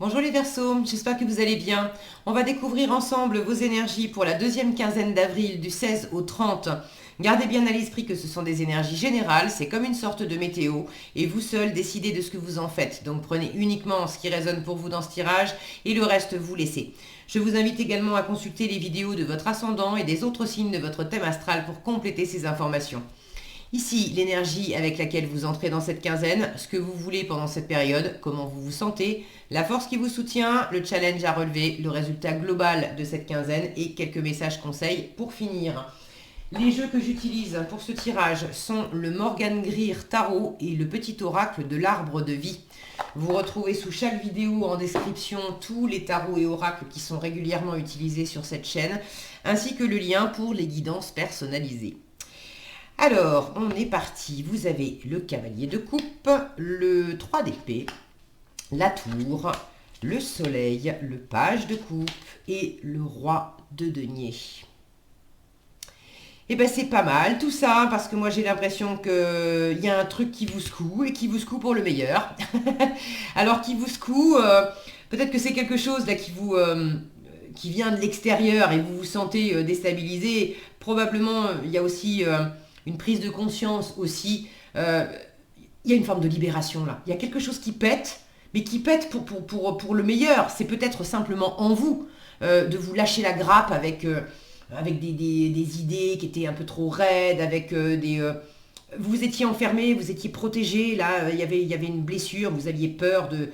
Bonjour les Verseaux, j'espère que vous allez bien. On va découvrir ensemble vos énergies pour la deuxième quinzaine d'avril du 16 au 30. Gardez bien à l'esprit que ce sont des énergies générales, c'est comme une sorte de météo et vous seul décidez de ce que vous en faites. Donc prenez uniquement ce qui résonne pour vous dans ce tirage et le reste vous laissez. Je vous invite également à consulter les vidéos de votre ascendant et des autres signes de votre thème astral pour compléter ces informations. Ici, l'énergie avec laquelle vous entrez dans cette quinzaine, ce que vous voulez pendant cette période, comment vous vous sentez, la force qui vous soutient, le challenge à relever, le résultat global de cette quinzaine et quelques messages conseils pour finir. Les jeux que j'utilise pour ce tirage sont le Morgan Greer Tarot et le petit oracle de l'arbre de vie. Vous retrouvez sous chaque vidéo en description tous les tarots et oracles qui sont régulièrement utilisés sur cette chaîne, ainsi que le lien pour les guidances personnalisées. Alors, on est parti. Vous avez le cavalier de coupe, le 3 d'épée, la tour, le soleil, le page de coupe et le roi de denier. Et bien c'est pas mal tout ça, parce que moi j'ai l'impression qu'il y a un truc qui vous secoue et qui vous secoue pour le meilleur. Alors qui vous secoue, peut-être que c'est quelque chose là qui vient de l'extérieur et vous vous sentez déstabilisé. Probablement il y a aussi une prise de conscience aussi. Il y a une forme de libération là. Il y a quelque chose qui pète, mais qui pète pour le meilleur. C'est peut-être simplement en vous de vous lâcher la grappe avec des idées qui étaient un peu trop raides, avec vous étiez enfermé, vous étiez protégé, là il y avait une blessure, vous aviez peur de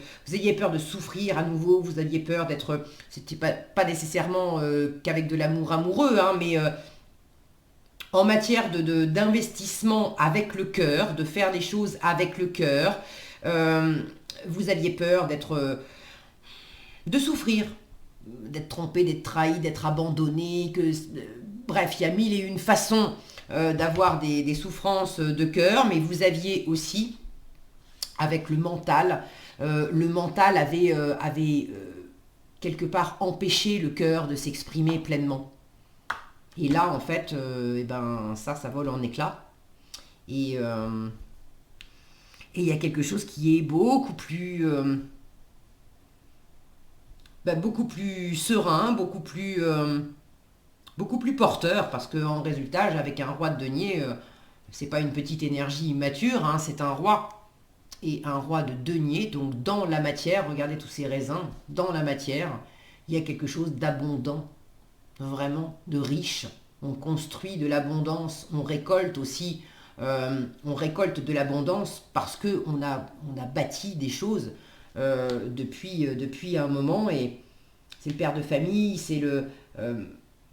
souffrir à nouveau, vous aviez peur d'être, c'était pas nécessairement qu'avec de l'amour amoureux, hein, mais en matière d'investissement avec le cœur, de faire les choses avec le cœur, vous aviez peur de souffrir, d'être trompé, d'être trahi, d'être abandonné, bref, il y a mille et une façons d'avoir des souffrances de cœur, mais vous aviez aussi, avec le mental avait quelque part empêché le cœur de s'exprimer pleinement. Et là, en fait, ça vole en éclats. Et il y a quelque chose qui est beaucoup plus serein, beaucoup plus porteur, parce qu'en résultat, avec un roi de denier, c'est pas une petite énergie immature, hein, c'est un roi. Et un roi de denier, donc dans la matière, regardez tous ces raisins, dans la matière, il y a quelque chose d'abondant, vraiment de riche. On construit de l'abondance, on récolte aussi, on récolte de l'abondance parce qu'on on a bâti des choses depuis un moment, et c'est le père de famille,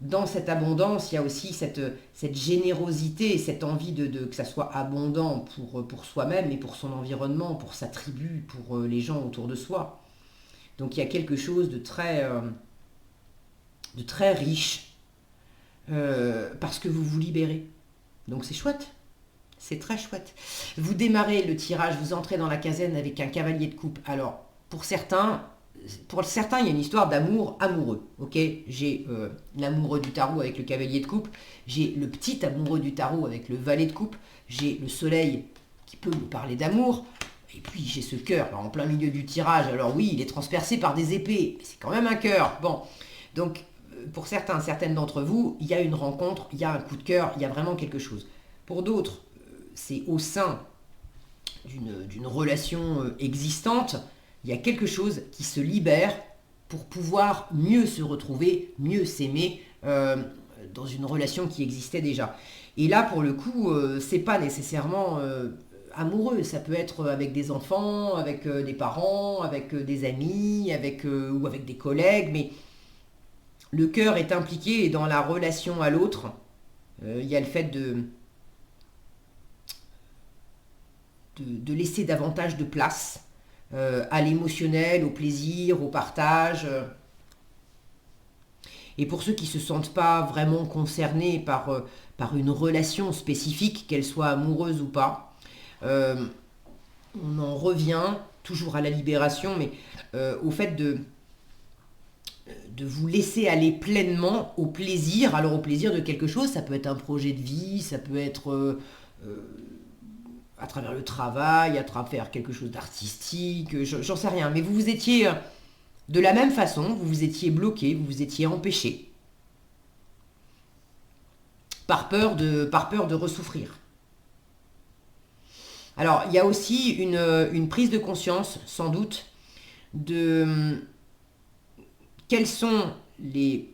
dans cette abondance, il y a aussi cette générosité, cette envie que ça soit abondant pour soi-même et pour son environnement, pour sa tribu, pour les gens autour de soi. Donc il y a quelque chose de très riche parce que vous vous libérez. Donc c'est chouette. C'est très chouette. Vous démarrez le tirage, vous entrez dans la quinzaine avec un cavalier de coupe. Alors, pour certains, il y a une histoire d'amour amoureux. Ok, j'ai l'amoureux du tarot avec le cavalier de coupe, j'ai le petit amoureux du tarot avec le valet de coupe, j'ai le soleil qui peut me parler d'amour, et puis j'ai ce cœur en plein milieu du tirage. Alors oui, il est transpercé par des épées, mais c'est quand même un cœur. Bon, donc pour certaines d'entre vous, il y a une rencontre, il y a un coup de cœur, il y a vraiment quelque chose. Pour d'autres, c'est au sein d'une relation existante, il y a quelque chose qui se libère pour pouvoir mieux se retrouver, mieux s'aimer dans une relation qui existait déjà. Et là, pour le coup, c'est pas nécessairement amoureux, ça peut être avec des enfants, avec des parents, avec des amis, ou avec des collègues, mais le cœur est impliqué dans la relation à l'autre. Il y a le fait de laisser davantage de place à l'émotionnel, au plaisir, au partage. Et pour ceux qui ne se sentent pas vraiment concernés par une relation spécifique, qu'elle soit amoureuse ou pas, on en revient toujours à la libération, mais au fait de vous laisser aller pleinement au plaisir. Alors au plaisir de quelque chose, ça peut être un projet de vie, ça peut être à travers le travail, à travers quelque chose d'artistique, j'en sais rien. Mais vous étiez De la même façon, vous vous étiez bloqué, vous vous étiez empêché par peur de ressouffrir. Alors, il y a aussi une prise de conscience, sans doute, de quelles sont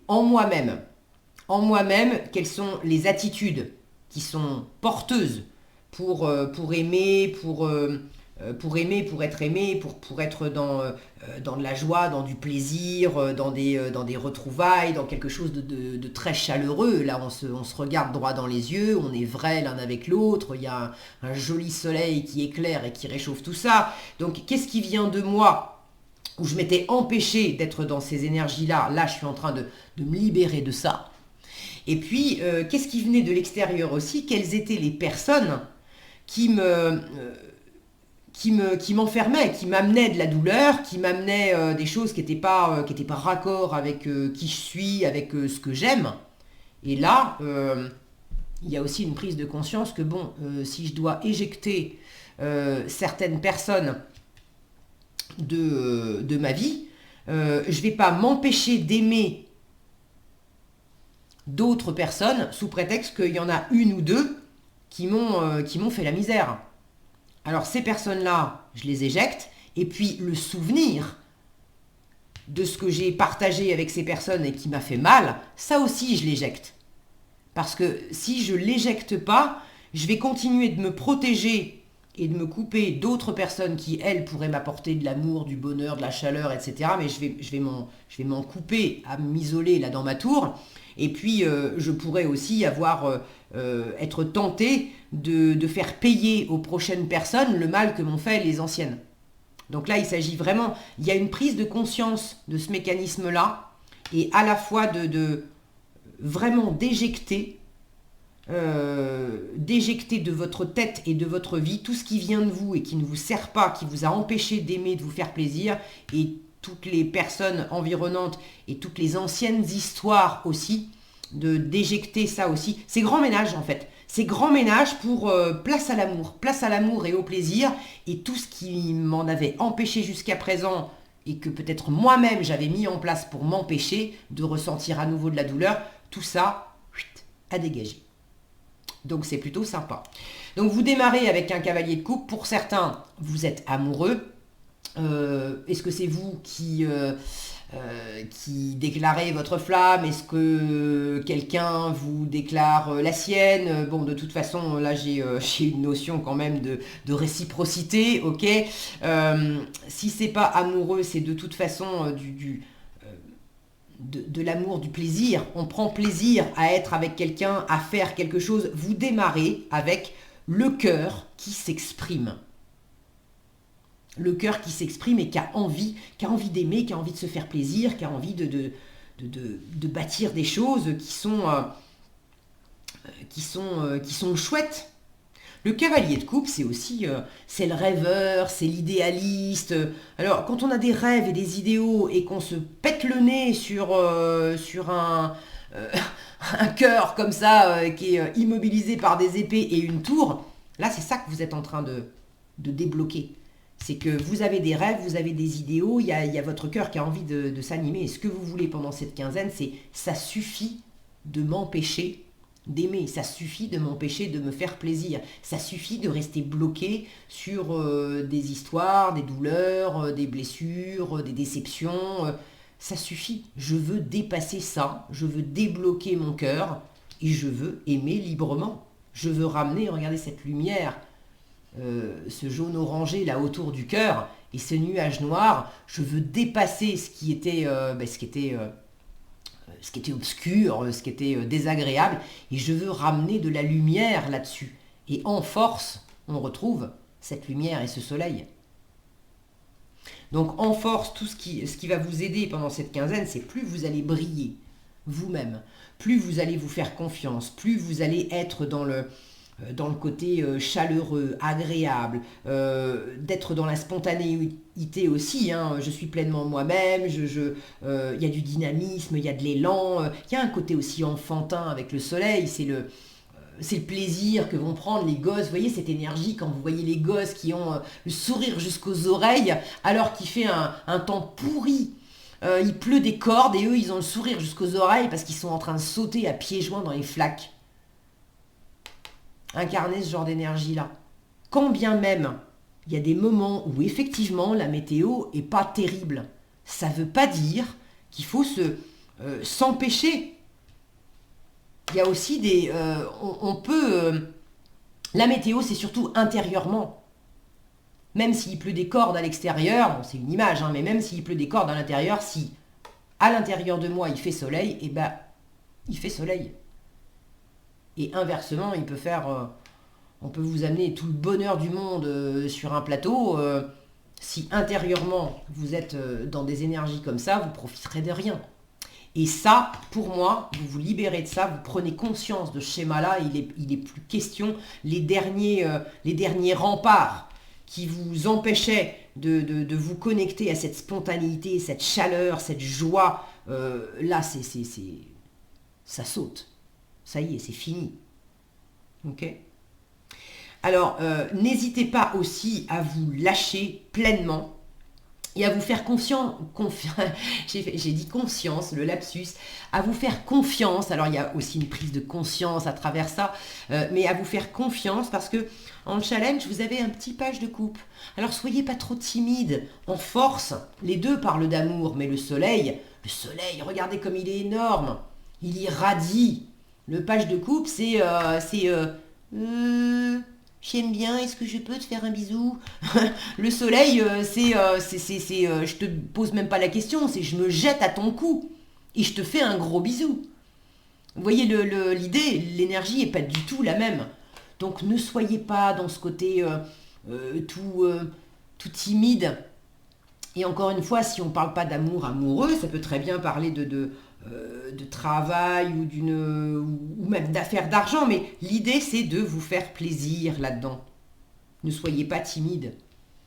en moi-même, quelles sont les attitudes qui sont porteuses pour aimer, pour être aimé, pour être dans de la joie, dans du plaisir, dans des retrouvailles, dans quelque chose de très chaleureux. Là, on se regarde droit dans les yeux, on est vrai l'un avec l'autre, il y a un joli soleil qui éclaire et qui réchauffe tout ça. Donc, qu'est-ce qui vient de moi, où je m'étais empêché d'être dans ces énergies-là? Là, je suis en train de me libérer de ça. Et puis, qu'est-ce qui venait de l'extérieur aussi? Quelles étaient les personnes qui m'enfermaient, qui m'amenaient de la douleur, qui m'amenaient des choses qui n'étaient pas raccord avec qui je suis, avec ce que j'aime. Et là, il y a aussi une prise de conscience que bon, si je dois éjecter certaines personnes de ma vie, je ne vais pas m'empêcher d'aimer d'autres personnes sous prétexte qu'il y en a une ou deux qui m'ont fait la misère. Alors ces personnes-là, je les éjecte, et puis le souvenir de ce que j'ai partagé avec ces personnes et qui m'a fait mal, ça aussi je l'éjecte. Parce que si je ne l'éjecte pas, je vais continuer de me protéger et de me couper d'autres personnes qui, elles, pourraient m'apporter de l'amour, du bonheur, de la chaleur, etc. Mais je vais m'en couper, à m'isoler là dans ma tour. Et puis, je pourrais aussi être tenté de faire payer aux prochaines personnes le mal que m'ont fait les anciennes. Donc là, il s'agit vraiment, il y a une prise de conscience de ce mécanisme-là, et à la fois de vraiment d'éjecter de votre tête et de votre vie tout ce qui vient de vous et qui ne vous sert pas, qui vous a empêché d'aimer, de vous faire plaisir, et toutes les personnes environnantes et toutes les anciennes histoires aussi, d'éjecter ça aussi. C'est grand ménage en fait. C'est grand ménage pour place à l'amour et au plaisir, et tout ce qui m'en avait empêché jusqu'à présent et que peut-être moi-même j'avais mis en place pour m'empêcher de ressentir à nouveau de la douleur, tout ça, à dégager. Donc c'est plutôt sympa. Donc vous démarrez avec un cavalier de coupe. Pour certains, vous êtes amoureux. Est-ce que c'est vous qui déclarez votre flamme? Est-ce que quelqu'un vous déclare la sienne? Bon, de toute façon, là j'ai une notion quand même de réciprocité, ok. Si c'est pas amoureux, c'est de toute façon de l'amour, du plaisir. On prend plaisir à être avec quelqu'un, à faire quelque chose. Vous démarrez avec le cœur qui s'exprime. Le cœur qui s'exprime et qui a envie d'aimer, qui a envie de se faire plaisir, qui a envie de bâtir des choses qui sont chouettes. Le cavalier de coupe, c'est aussi, c'est le rêveur, c'est l'idéaliste. Alors, quand on a des rêves et des idéaux et qu'on se pète le nez sur un cœur comme ça, qui est immobilisé par des épées et une tour, là, c'est ça que vous êtes en train de débloquer. C'est que vous avez des rêves, vous avez des idéaux, il y a votre cœur qui a envie de s'animer. Et ce que vous voulez pendant cette quinzaine, c'est ça suffit de m'empêcher d'aimer, ça suffit de m'empêcher de me faire plaisir, ça suffit de rester bloqué sur des histoires, des douleurs, des blessures, des déceptions, ça suffit, je veux dépasser ça, je veux débloquer mon cœur et je veux aimer librement, je veux ramener, regardez cette lumière, ce jaune orangé là autour du cœur et ce nuage noir, je veux dépasser ce qui était obscur, ce qui était désagréable, et je veux ramener de la lumière là-dessus. Et en force, on retrouve cette lumière et ce soleil. Donc en force, tout ce qui va vous aider pendant cette quinzaine, c'est plus vous allez briller vous-même, plus vous allez vous faire confiance, plus vous allez être dans le côté chaleureux, agréable, d'être dans la spontanéité aussi, hein. Je suis pleinement moi-même, y a du dynamisme, il y a de l'élan, il y a un côté aussi enfantin avec le soleil, c'est le plaisir que vont prendre les gosses. Vous voyez cette énergie quand vous voyez les gosses qui ont le sourire jusqu'aux oreilles, alors qu'il fait un temps pourri, il pleut des cordes et eux, ils ont le sourire jusqu'aux oreilles parce qu'ils sont en train de sauter à pieds joints dans les flaques. Incarner ce genre d'énergie-là. Quand bien même, il y a des moments où effectivement la météo est pas terrible. Ça veut pas dire qu'il faut s'empêcher. Il y a aussi on peut... la météo, c'est surtout intérieurement. Même s'il pleut des cordes à l'extérieur, bon, c'est une image, hein, mais même s'il pleut des cordes à l'intérieur, si à l'intérieur de moi il fait soleil, eh ben, il fait soleil. Et inversement, on peut vous amener tout le bonheur du monde sur un plateau. Si intérieurement vous êtes dans des énergies comme ça, vous profiterez de rien. Et ça, pour moi, vous vous libérez de ça, vous prenez conscience de ce schéma-là, il est plus question, les derniers remparts qui vous empêchaient de vous connecter à cette spontanéité, cette chaleur, cette joie, là, ça saute. Ça y est, c'est fini. Ok ? Alors, n'hésitez pas aussi à vous lâcher pleinement et à vous faire j'ai dit conscience, le lapsus, à vous faire confiance. Alors, il y a aussi une prise de conscience à travers ça, mais à vous faire confiance parce que en challenge, vous avez un petit page de coupe. Alors, soyez pas trop timide, en force. Les deux parlent d'amour, mais le soleil, regardez comme il est énorme. Il irradie. Le page de coupe, j'aime bien, est-ce que je peux te faire un bisou? Le soleil, je te pose même pas la question, c'est je me jette à ton cou et je te fais un gros bisou. Vous voyez l'idée, l'énergie est pas du tout la même. Donc ne soyez pas dans ce côté tout timide. Et encore une fois, si on ne parle pas d'amour amoureux, ça peut très bien parler de travail ou même d'affaires d'argent, mais l'idée c'est de vous faire plaisir là-dedans. Ne soyez pas timide,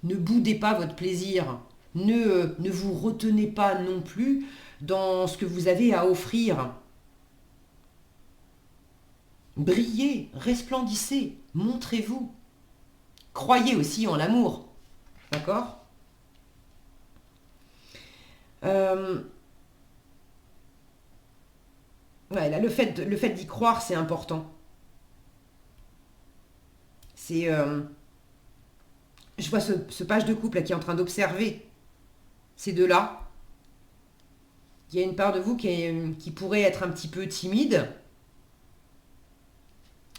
ne boudez pas votre plaisir, ne vous retenez pas non plus dans ce que vous avez à offrir. Brillez, resplendissez, montrez-vous. Croyez aussi en l'amour, d'accord ? Ouais, là, le fait d'y croire, c'est important. Je vois ce page de couple là, qui est en train d'observer ces deux-là. Il y a une part de vous qui pourrait être un petit peu timide,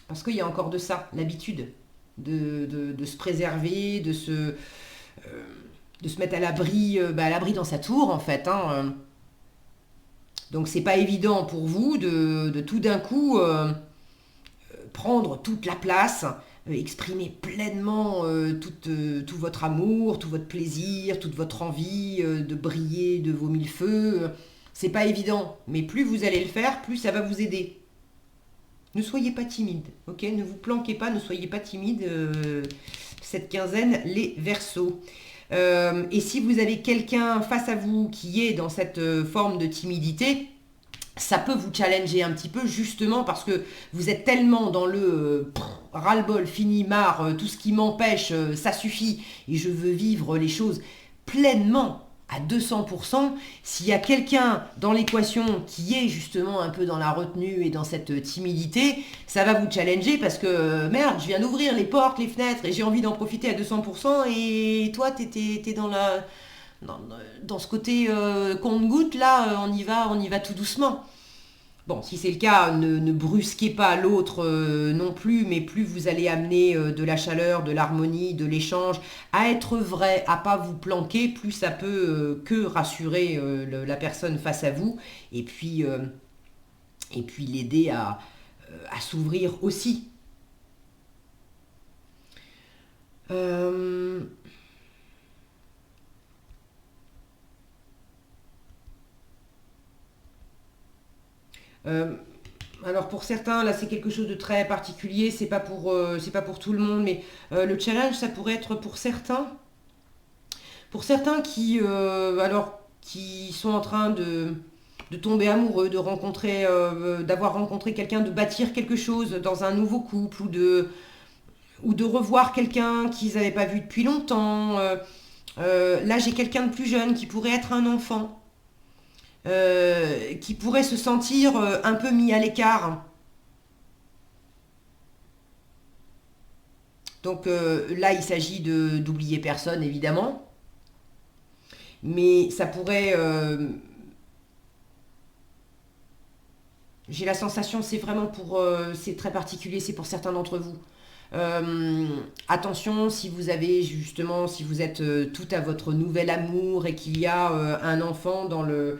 parce qu'il y a encore de ça, l'habitude de se préserver, de se mettre à l'abri dans sa tour, en fait. Hein. Donc c'est pas évident pour vous de tout d'un coup prendre toute la place, exprimer pleinement tout votre amour, tout votre plaisir, toute votre envie de briller de vos mille feux. C'est pas évident, mais plus vous allez le faire, plus ça va vous aider. Ne soyez pas timide, ok ? Ne vous planquez pas, ne soyez pas timide. Cette quinzaine, les Verseaux. Et si vous avez quelqu'un face à vous qui est dans cette forme de timidité, ça peut vous challenger un petit peu justement parce que vous êtes tellement dans le ras-le-bol, fini, marre, tout ce qui m'empêche, ça suffit et je veux vivre les choses pleinement à 200%. S'il y a quelqu'un dans l'équation qui est justement un peu dans la retenue et dans cette timidité, ça va vous challenger parce que merde, je viens d'ouvrir les portes, les fenêtres et j'ai envie d'en profiter à 200% et toi t'es dans ce côté compte-goutte là, on y va tout doucement. Bon, si c'est le cas, ne brusquez pas l'autre non plus, mais plus vous allez amener de la chaleur, de l'harmonie, de l'échange, à être vrai, à pas vous planquer, plus ça peut que rassurer la personne face à vous, et puis l'aider à s'ouvrir aussi. Alors pour certains, là c'est quelque chose de très particulier, c'est pas pour tout le monde, mais le challenge ça pourrait être pour certains qui sont en train de tomber amoureux, d'avoir rencontré quelqu'un, de bâtir quelque chose dans un nouveau couple ou de revoir quelqu'un qu'ils n'avaient pas vu depuis longtemps. Là j'ai quelqu'un de plus jeune qui pourrait être un enfant. qui pourrait se sentir un peu mis à l'écart. Donc là, il s'agit d'oublier personne, évidemment. Mais ça pourrait... j'ai la sensation, c'est vraiment pour... c'est très particulier, c'est pour certains d'entre vous. Attention, si vous avez justement, si vous êtes tout à votre nouvel amour et qu'il y a un enfant dans le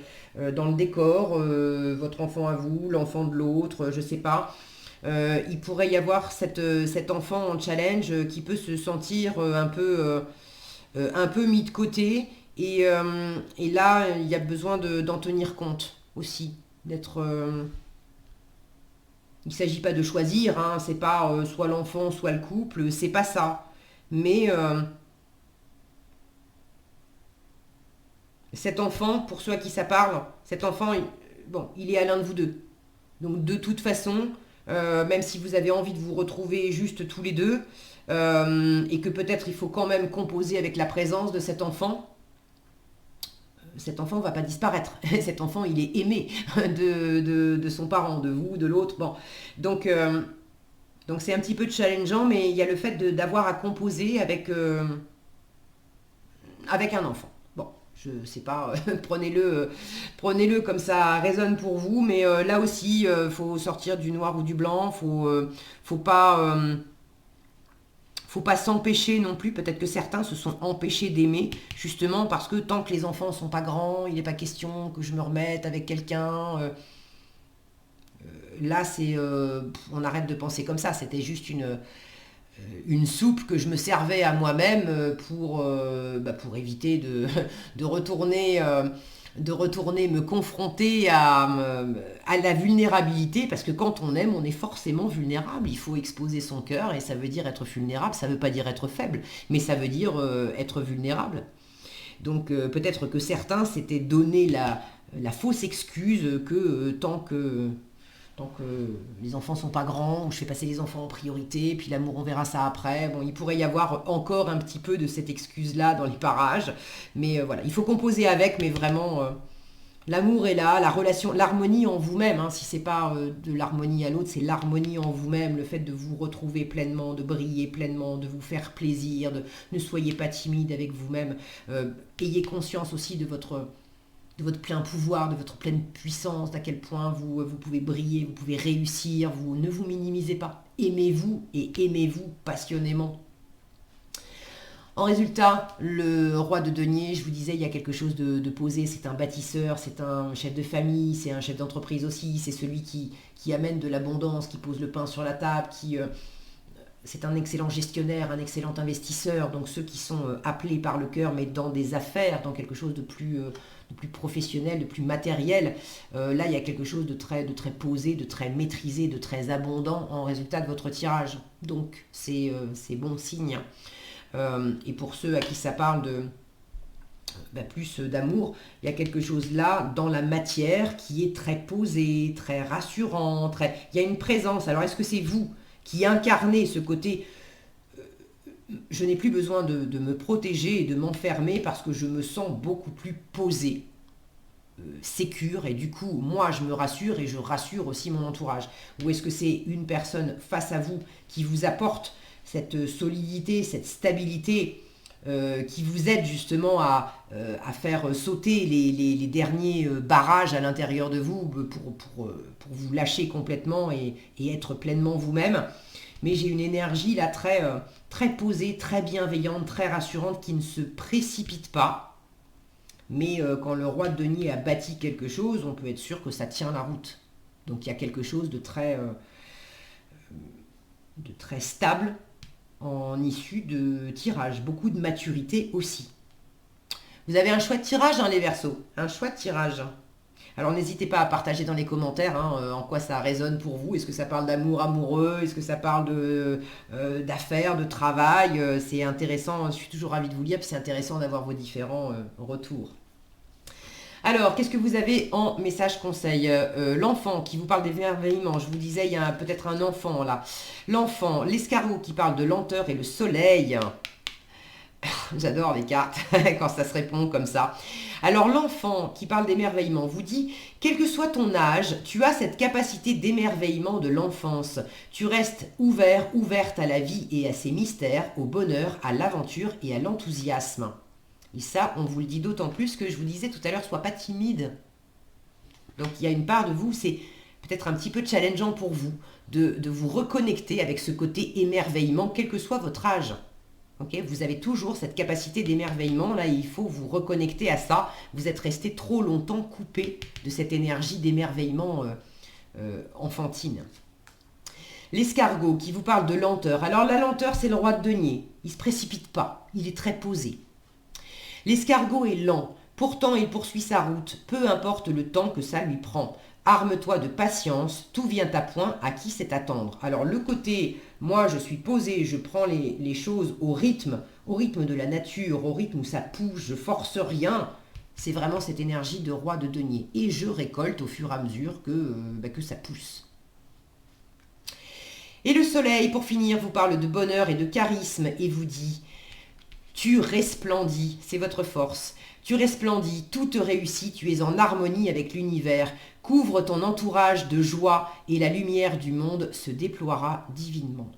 décor, votre enfant à vous, l'enfant de l'autre, je sais pas, il pourrait y avoir cet enfant en challenge qui peut se sentir un peu mis de côté et là, il y a besoin d'en tenir compte aussi, d'être... il ne s'agit pas de choisir, hein, c'est pas soit l'enfant, soit le couple, c'est pas ça. Mais cet enfant, pour ceux à qui ça parle, cet enfant, bon, il est à l'un de vous deux. Donc de toute façon, même si vous avez envie de vous retrouver juste tous les deux, et que peut-être il faut quand même composer avec la présence de cet enfant ne va pas disparaître. Cet enfant, il est aimé de son parent, de vous, de l'autre. Bon, donc donc c'est un petit peu challengeant, mais il y a le fait d'avoir à composer avec un enfant. Bon, je sais pas, prenez-le comme ça résonne pour vous, mais là aussi, faut sortir du noir ou du blanc, faut pas... faut pas s'empêcher non plus, peut-être que certains se sont empêchés d'aimer, justement parce que tant que les enfants sont pas grands, il n'est pas question que je me remette avec quelqu'un. Là, on arrête de penser comme ça, c'était juste une soupe que je me servais à moi-même pour éviter de retourner... de retourner me confronter à la vulnérabilité, parce que quand on aime, on est forcément vulnérable. Il faut exposer son cœur, et ça veut dire être vulnérable. Ça ne veut pas dire être faible, mais ça veut dire être vulnérable. Donc peut-être que certains s'étaient donné la fausse excuse que tant que les enfants sont pas grands, je fais passer les enfants en priorité, puis l'amour on verra ça après. Bon, il pourrait y avoir encore un petit peu de cette excuse-là dans les parages, mais voilà, il faut composer avec, mais vraiment, l'amour est là, la relation, l'harmonie en vous-même, hein, si c'est pas de l'harmonie à l'autre, c'est l'harmonie en vous-même, le fait de vous retrouver pleinement, de briller pleinement, de vous faire plaisir, ne soyez pas timide avec vous-même, ayez conscience aussi de votre plein pouvoir, de votre pleine puissance, d'à quel point vous pouvez briller, vous pouvez réussir, ne vous minimisez pas. Aimez-vous et aimez-vous passionnément. En résultat, le roi de denier, je vous disais, il y a quelque chose de posé, c'est un bâtisseur, c'est un chef de famille, c'est un chef d'entreprise aussi, c'est celui qui amène de l'abondance, qui pose le pain sur la table, c'est un excellent gestionnaire, un excellent investisseur, donc ceux qui sont appelés par le cœur, mais dans des affaires, dans quelque chose de plus professionnel, de plus matériel. Là, il y a quelque chose de très posé, de très maîtrisé, de très abondant en résultat de votre tirage. Donc, c'est bon signe. Et pour ceux à qui ça parle plus d'amour, il y a quelque chose là dans la matière qui est très posé, très rassurant, il y a une présence. Alors, est-ce que c'est vous qui incarnez ce côté je n'ai plus besoin de me protéger et de m'enfermer parce que je me sens beaucoup plus posée, sécure, et du coup, moi, je me rassure et je rassure aussi mon entourage? Ou est-ce que c'est une personne face à vous qui vous apporte cette solidité, cette stabilité, qui vous aide justement à faire sauter les derniers barrages à l'intérieur de vous pour vous lâcher complètement et être pleinement vous-même? Mais j'ai une énergie là très posée, très bienveillante, très rassurante, qui ne se précipite pas. Mais quand le roi de denier a bâti quelque chose, on peut être sûr que ça tient la route. Donc il y a quelque chose de très stable en issue de tirage. Beaucoup de maturité aussi. Vous avez un chouette tirage, hein, les Verseaux. Un chouette tirage. Alors n'hésitez pas à partager dans les commentaires en quoi ça résonne pour vous. Est-ce que ça parle d'amour amoureux? Est-ce que ça parle d'affaires, de travail? C'est intéressant, je suis toujours ravie de vous lire, puis c'est intéressant d'avoir vos différents retours. Alors, qu'est-ce que vous avez en message conseil? L'enfant qui vous parle d'émerveillement, je vous disais, il y a peut-être un enfant là. L'enfant, l'escargot qui parle de lenteur et le soleil. j'adore les cartes quand ça se répond comme ça. Alors l'enfant qui parle d'émerveillement vous dit, quel que soit ton âge, tu as cette capacité d'émerveillement de l'enfance. Tu restes ouvert, ouverte à la vie et à ses mystères, au bonheur, à l'aventure et à l'enthousiasme. Et ça, on vous le dit d'autant plus que je vous disais tout à l'heure, sois pas timide. Donc il y a une part de vous, c'est peut-être un petit peu challengeant pour vous de vous reconnecter avec ce côté émerveillement, quel que soit votre âge. Okay, vous avez toujours cette capacité d'émerveillement, là il faut vous reconnecter à ça. Vous êtes resté trop longtemps coupé de cette énergie d'émerveillement enfantine. L'escargot qui vous parle de lenteur. Alors la lenteur c'est le roi de denier, il ne se précipite pas, il est très posé. L'escargot est lent, pourtant il poursuit sa route, peu importe le temps que ça lui prend. Arme-toi de patience, tout vient à point, à qui c'est attendre. Alors le côté, moi je suis posé, je prends les choses au rythme de la nature, au rythme où ça pousse, je force rien, c'est vraiment cette énergie de roi de denier. Et je récolte au fur et à mesure que ça pousse. Et le soleil, pour finir, vous parle de bonheur et de charisme et vous dit, tu resplendis, c'est votre force. Tu resplendis, tout te réussit, tu es en harmonie avec l'univers. Couvre ton entourage de joie et la lumière du monde se déploiera divinement.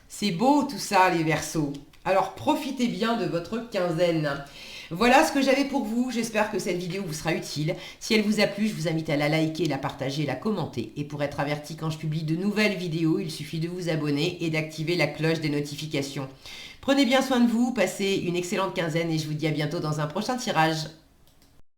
C'est beau tout ça les Verseaux. Alors profitez bien de votre quinzaine. Voilà ce que j'avais pour vous. J'espère que cette vidéo vous sera utile. Si elle vous a plu, je vous invite à la liker, la partager, la commenter. Et pour être averti quand je publie de nouvelles vidéos, il suffit de vous abonner et d'activer la cloche des notifications. Prenez bien soin de vous, passez une excellente quinzaine et je vous dis à bientôt dans un prochain tirage.